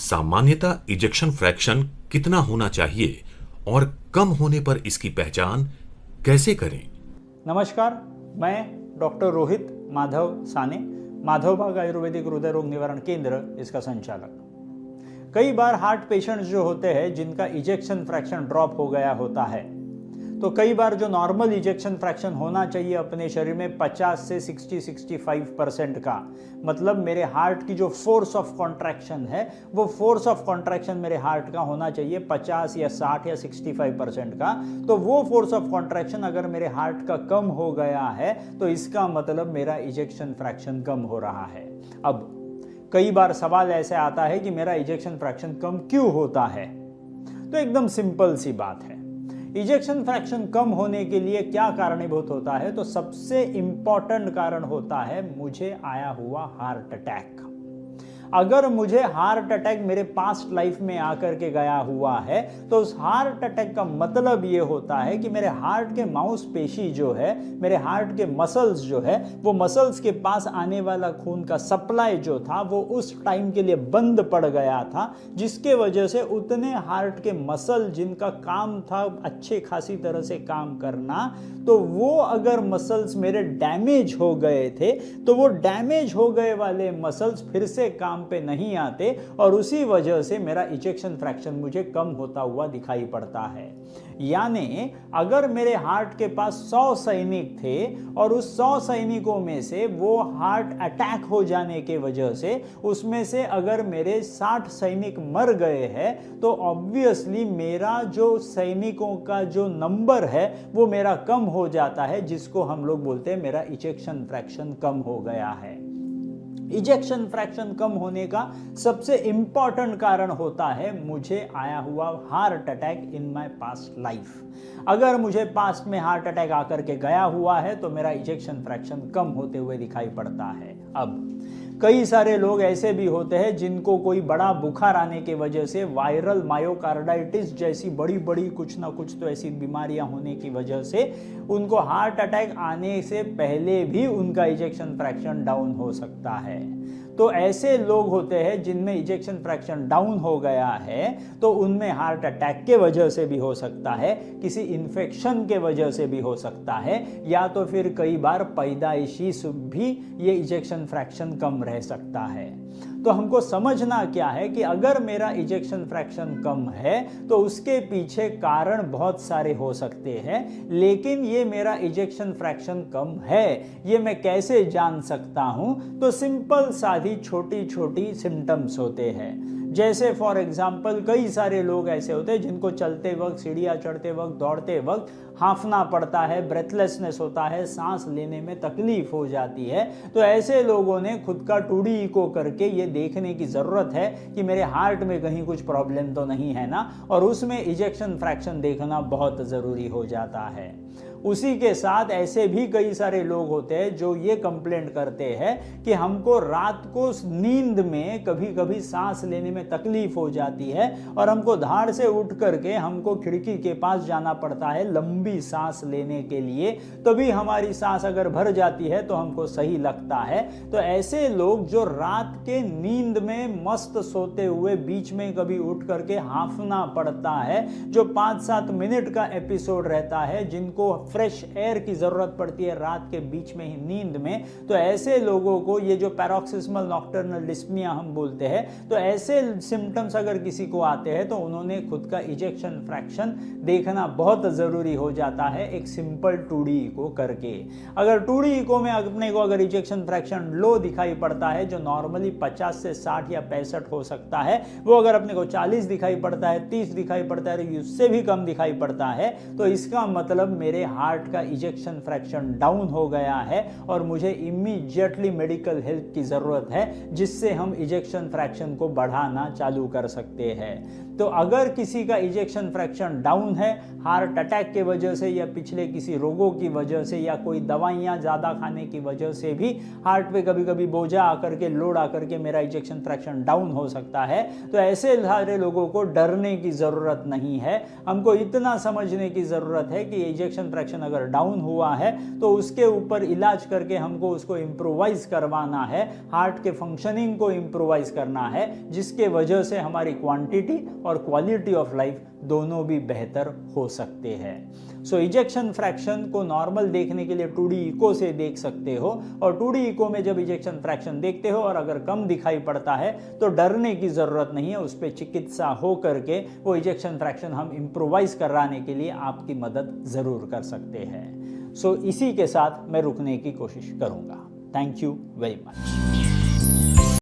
सामान्यतः ejection fraction कितना होना चाहिए और कम होने पर इसकी पहचान कैसे करें? नमस्कार, मैं डॉक्टर रोहित माधव साने, माधवबाग आयुर्वेदिक हृदय रोग निवारण केंद्र इसका संचालक। कई बार हार्ट पेशेंट्स जो होते हैं जिनका इजेक्शन फ्रैक्शन ड्रॉप हो गया होता है, तो कई बार जो नॉर्मल इजेक्शन फ्रैक्शन होना चाहिए अपने शरीर में 50 से 60-65% का, मतलब मेरे हार्ट की जो फोर्स ऑफ कॉन्ट्रैक्शन है वो फोर्स ऑफ कॉन्ट्रैक्शन मेरे हार्ट का होना चाहिए 50 या 60 या 65% का। तो वो फोर्स ऑफ कॉन्ट्रैक्शन अगर मेरे हार्ट का कम हो गया है तो इसका मतलब मेरा इजेक्शन फ्रैक्शन कम हो रहा है। अब कई बार सवाल ऐसे आता है कि मेरा इजेक्शन फ्रैक्शन कम क्यों होता है? तो एकदम सिंपल सी बात है, इजेक्शन फ्रैक्शन कम होने के लिए क्या कारणीभूत होता है? तो सबसे इंपॉर्टेंट कारण होता है मुझे आया हुआ हार्ट अटैक। अगर मुझे हार्ट अटैक मेरे पास्ट लाइफ में आकर के गया हुआ है तो उस हार्ट अटैक का मतलब ये होता है कि मेरे हार्ट के मांसपेशी जो है, मेरे हार्ट के मसल्स जो है, वो मसल्स के पास आने वाला खून का सप्लाई जो था वो उस टाइम के लिए बंद पड़ गया था, जिसके वजह से उतने हार्ट के मसल जिनका काम था अच्छे खासी तरह से काम करना, तो वो अगर मसल्स मेरे डैमेज हो गए थे तो वो डैमेज हो गए वाले मसल्स फिर से काम पे नहीं आते और उसी वजह से मेरा इजेक्शन फ्रैक्शन मुझे कम होता हुआ दिखाई पड़ता है। यानी अगर मेरे हार्ट के पास 100 सैनिक थे और उस 100 सैनिकों में से वो हार्ट अटैक हो जाने के वजह से उसमें से अगर मेरे 60 सैनिक मर गए हैं तो ऑब्वियसली मेरा जो सैनिकों का जो नंबर है वो मेरा कम हो जाता है, जिसको हम लोग बोलते हैं मेरा इजेक्शन फ्रैक्शन कम हो गया है। इजेक्शन फ्रैक्शन कम होने का सबसे इंपॉर्टेंट कारण होता है मुझे आया हुआ heart attack in my past life. अगर मुझे पास्ट में हार्ट अटैक आकर के गया हुआ है तो मेरा इजेक्शन फ्रैक्शन कम होते हुए दिखाई पड़ता है। अब कई सारे लोग ऐसे भी होते हैं जिनको कोई बड़ा बुखार आने के वजह से वायरल मायोकार्डाइटिस जैसी बड़ी बड़ी कुछ ना कुछ तो ऐसी बीमारियां होने की वजह से उनको हार्ट अटैक आने से पहले भी उनका इजेक्शन फ्रैक्शन डाउन हो सकता है। तो ऐसे लोग होते हैं जिनमें इजेक्शन फ्रैक्शन डाउन हो गया है तो उनमें हार्ट अटैक के वजह से भी हो सकता है, किसी इन्फेक्शन के वजह से भी हो सकता है, या तो फिर कई बार पैदाइशी भी ये इजेक्शन फ्रैक्शन कम रह सकता है। तो हमको समझना क्या है कि अगर मेरा इजेक्शन फ्रैक्शन कम है तो उसके पीछे कारण बहुत सारे हो सकते हैं, लेकिन ये मेरा इजेक्शन फ्रैक्शन कम है ये मैं कैसे जान सकता हूं? तो सिंपल सादी छोटी छोटी सिम्टम्स होते हैं। जैसे फॉर एग्जाम्पल कई सारे लोग ऐसे होते हैं जिनको चलते वक्त, सीढ़ियाँ चढ़ते वक्त, दौड़ते वक्त हांफना पड़ता है, ब्रेथलेसनेस होता है, सांस लेने में तकलीफ हो जाती है। तो ऐसे लोगों ने खुद का 2D इको करके ये देखने की ज़रूरत है कि मेरे हार्ट में कहीं कुछ प्रॉब्लम तो नहीं है ना, और उसमें इजेक्शन फ्रैक्शन देखना बहुत ज़रूरी हो जाता है। उसी के साथ ऐसे भी कई सारे लोग होते हैं जो ये कंप्लेंट करते हैं कि हमको रात को नींद में कभी कभी सांस लेने में तकलीफ हो जाती है और हमको धाड़ से उठ करके हमको खिड़की के पास जाना पड़ता है लंबी सांस लेने के लिए, तभी हमारी सांस अगर भर जाती है तो हमको सही लगता है। तो ऐसे लोग जो रात के नींद में मस्त सोते हुए बीच में कभी उठ करके हांफना पड़ता है, जो 5-7 मिनट का एपिसोड रहता है, जिनको फ्रेश एयर की जरूरत पड़ती है रात के बीच में ही नींद में, तो ऐसे लोगों को ये जो पैरोक्सिस्मल नॉक्टर्नल डिस्पनिया हम बोलते हैं, तो ऐसे सिम्टम्स अगर किसी को आते हैं तो उन्होंने खुद का इजेक्शन फ्रैक्शन देखना बहुत जरूरी हो जाता है एक सिंपल 2D इको करके। अगर 2D इको में अपने को अगर इजेक्शन फ्रैक्शन लो दिखाई पड़ता है, जो नॉर्मली 50 से 60 या 65 हो सकता है, वो अगर अपने को 40 दिखाई पड़ता है, 30 दिखाई पड़ता है, उससे भी कम दिखाई पड़ता है, तो इसका मतलब मेरे हार्ट का इजेक्शन फ्रैक्शन डाउन हो गया है और मुझे इमीडिएटली मेडिकल हेल्प की जरूरत है, जिससे हम इजेक्शन फ्रैक्शन को बढ़ाना चालू कर सकते हैं। तो अगर किसी का इजेक्शन फ्रैक्शन डाउन है हार्ट अटैक के वजह से या पिछले किसी रोगों की वजह से या कोई दवाइयाँ ज़्यादा खाने की वजह से भी हार्ट पे कभी कभी बोझा आकर के लोड आकर के मेरा इजेक्शन फ्रैक्शन डाउन हो सकता है, तो ऐसे सारे लोगों को डरने की ज़रूरत नहीं है। हमको इतना समझने की ज़रूरत है कि इजेक्शन फ्रैक्शन अगर डाउन हुआ है तो उसके ऊपर इलाज करके हमको उसको इम्प्रोवाइज करवाना है, हार्ट के फंक्शनिंग को इम्प्रोवाइज करना है, जिसके वजह से हमारी क्वांटिटी और क्वालिटी ऑफ लाइफ दोनों भी बेहतर हो सकते हैं। सो इजेक्शन फ्रैक्शन को नॉर्मल देखने के लिए 2D इको से देख सकते हो, और 2D इको में जब इजेक्शन फ्रैक्शन देखते हो और अगर कम दिखाई पड़ता है तो डरने की ज़रूरत नहीं है, उस पर चिकित्सा हो करके वो इजेक्शन फ्रैक्शन हम इम्प्रोवाइज कराने के लिए आपकी मदद ज़रूर कर सकते हैं। सो इसी के साथ मैं रुकने की कोशिश करूँगा। Thank you very much.